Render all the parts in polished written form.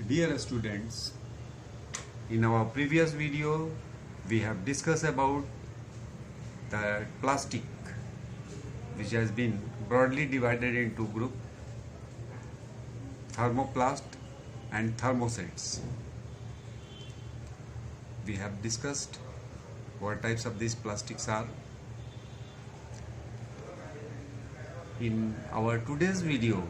Dear students, in our previous video we have discussed about the plastic, which has been broadly divided into group thermoplast and thermosets. We have discussed what types of these plastics are. In our today's video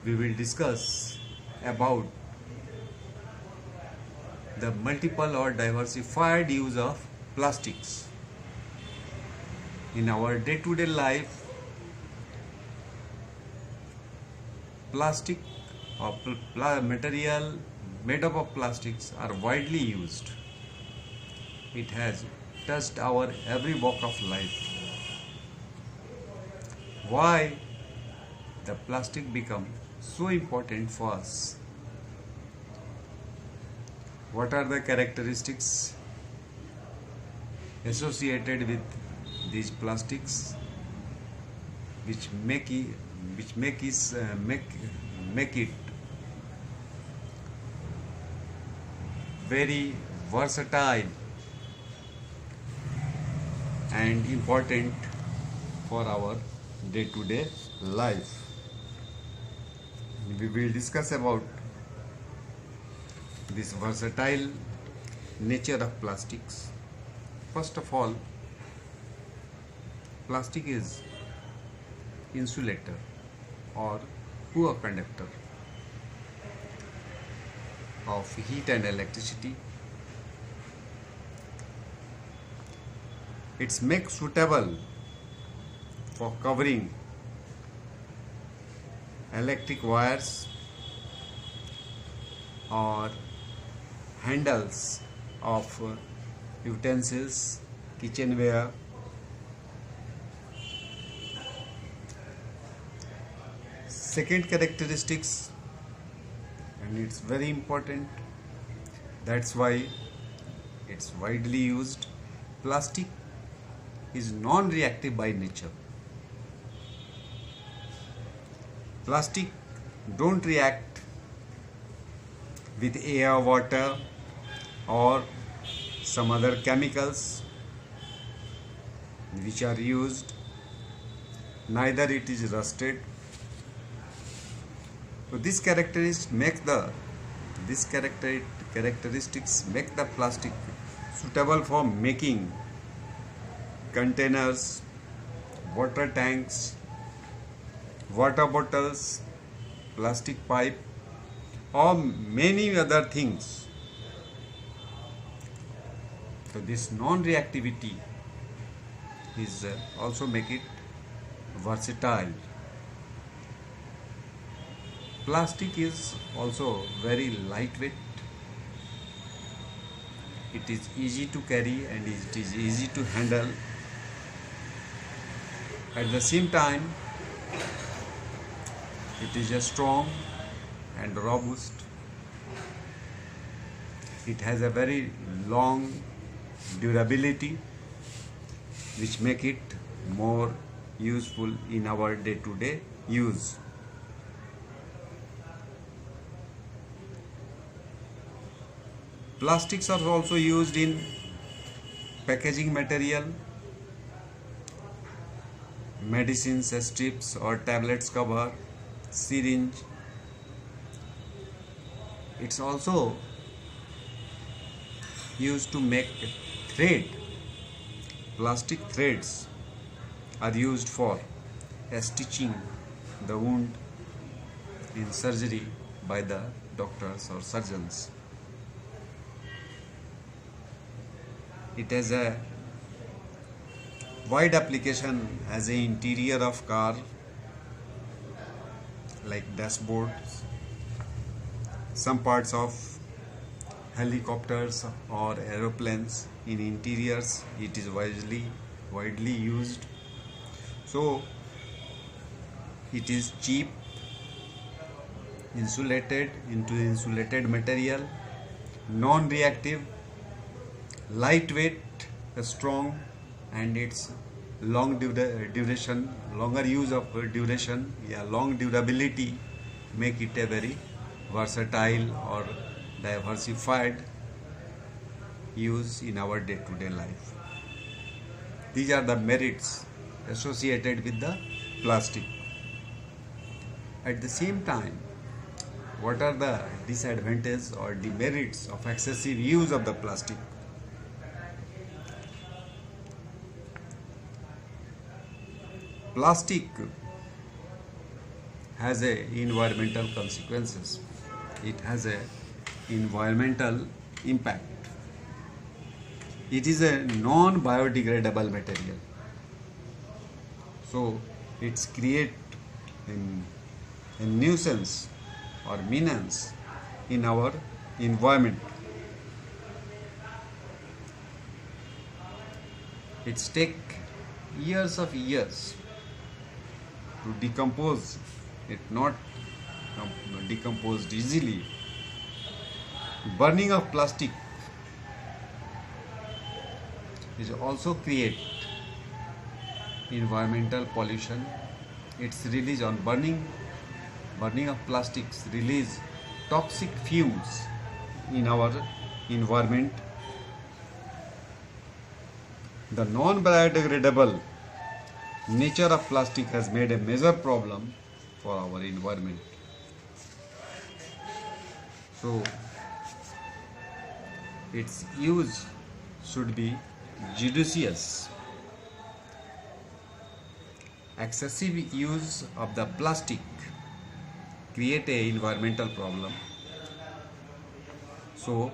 we will discuss about the multiple or diversified use of plastics. In our day-to-day life, plastic or material made up of plastics are widely used. It has touched our every walk of life. Why the plastic become so important for us? What are the characteristics associated with these plastics which make it very versatile and important for our day-to-day life? We will discuss about this versatile nature of plastics. First of all, plastic is insulator or poor conductor of heat and electricity. It's made suitable for covering electric wires or handles of utensils, kitchenware. Second characteristics, and it's very important, that's why it's widely used. Plastic is non-reactive by nature. Plastic don't react with air, water or some other chemicals which are used. Neither it is rusted. So these characteristics make the plastic suitable for making containers, water tanks, water bottles, plastic pipe, or many other things. So this non-reactivity is also make it versatile. Plastic is also very lightweight. It is easy to carry and it is easy to handle. At the same time, it is strong and robust. It has a very long durability, which make it more useful in our day-to-day use. Plastics are also used in packaging material, medicines, strips or tablets cover, syringe. It's also used to make thread. Plastic threads are used for stitching the wound in surgery by the doctors or surgeons. It has a wide application as an interior of car, like dashboards, some parts of helicopters or aeroplanes. In interiors it is widely used. So it is cheap, insulated material, non-reactive, lightweight, strong, and its long durability make it a very versatile or diversified use in our day-to-day life. These are the merits associated with the plastic. At the same time, what are the disadvantages or demerits of excessive use of the plastic? Plastic has a environmental consequences. It has a environmental impact. It is a non-biodegradable material. So it's create a nuisance or menace in our environment. It's take years to decompose. It not decomposed easily. Burning of plastic is also create environmental pollution. Its release on burning of plastics release toxic fumes in our environment. The non-biodegradable nature of plastic has made a major problem for our environment. So its use should be judicious. Excessive use of the plastic create a environmental problem. So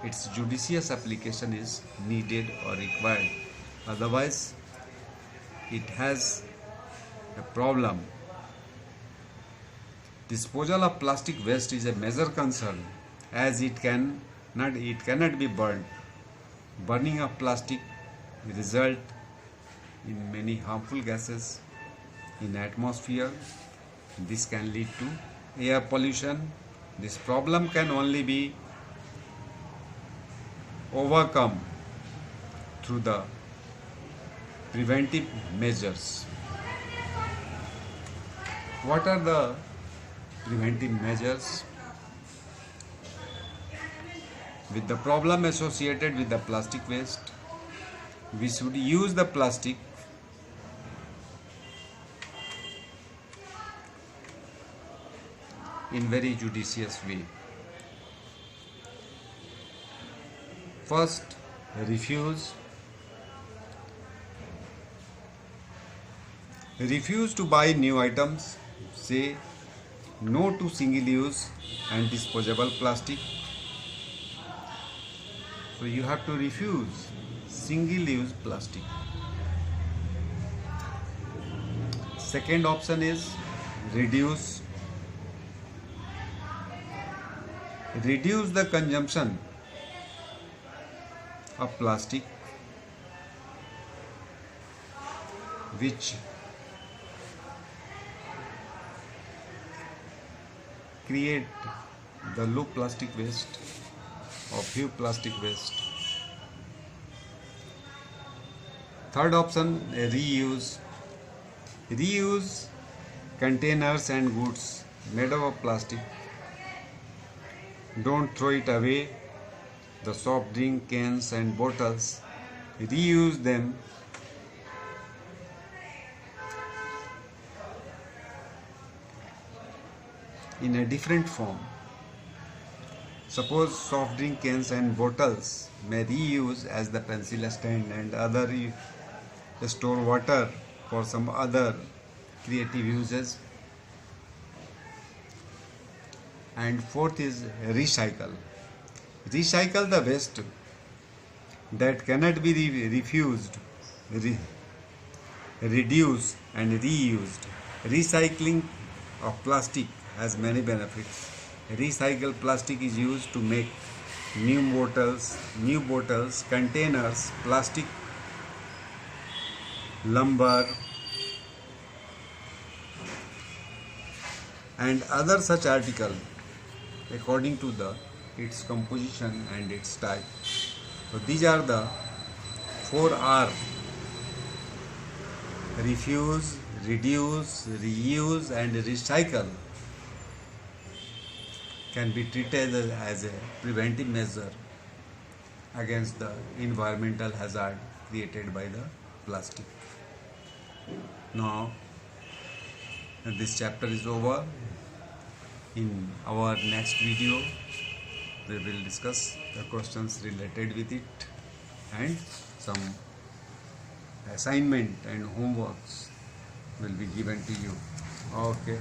its judicious application is needed or required. Otherwise, it has a problem. Disposal of plastic waste is a major concern as it cannot be burned. Burning of plastic result in many harmful gases in atmosphere. This can lead to air pollution. This problem can only be overcome through the preventive measures. What are the preventive measures? With the problem associated with the plastic waste, we should use the plastic in very judicious way. First, refuse to buy new items. Say no to single-use and disposable plastic. So you have to refuse single-use plastic. Second option is reduce the consumption of plastic, which create the low plastic waste or few plastic waste. Third option, reuse containers and goods made of plastic. Don't throw it away. The soft drink cans and bottles, reuse them. In a different form. Suppose soft drink cans and bottles may reuse as the pencil stand and other store water for some other creative uses. And fourth is recycle. Recycle the waste that cannot be refused, reduced and reused. Recycling of plastic has many benefits. Recycled plastic is used to make new bottles, containers, plastic, lumber and other such articles according to its composition and its type. So these are the 4R: refuse, reduce, reuse and recycle. can be treated as a preventive measure against the environmental hazard created by the plastic. Now this chapter is over. In our next video we will discuss the questions related with it and some assignment and homeworks will be given to you. Okay.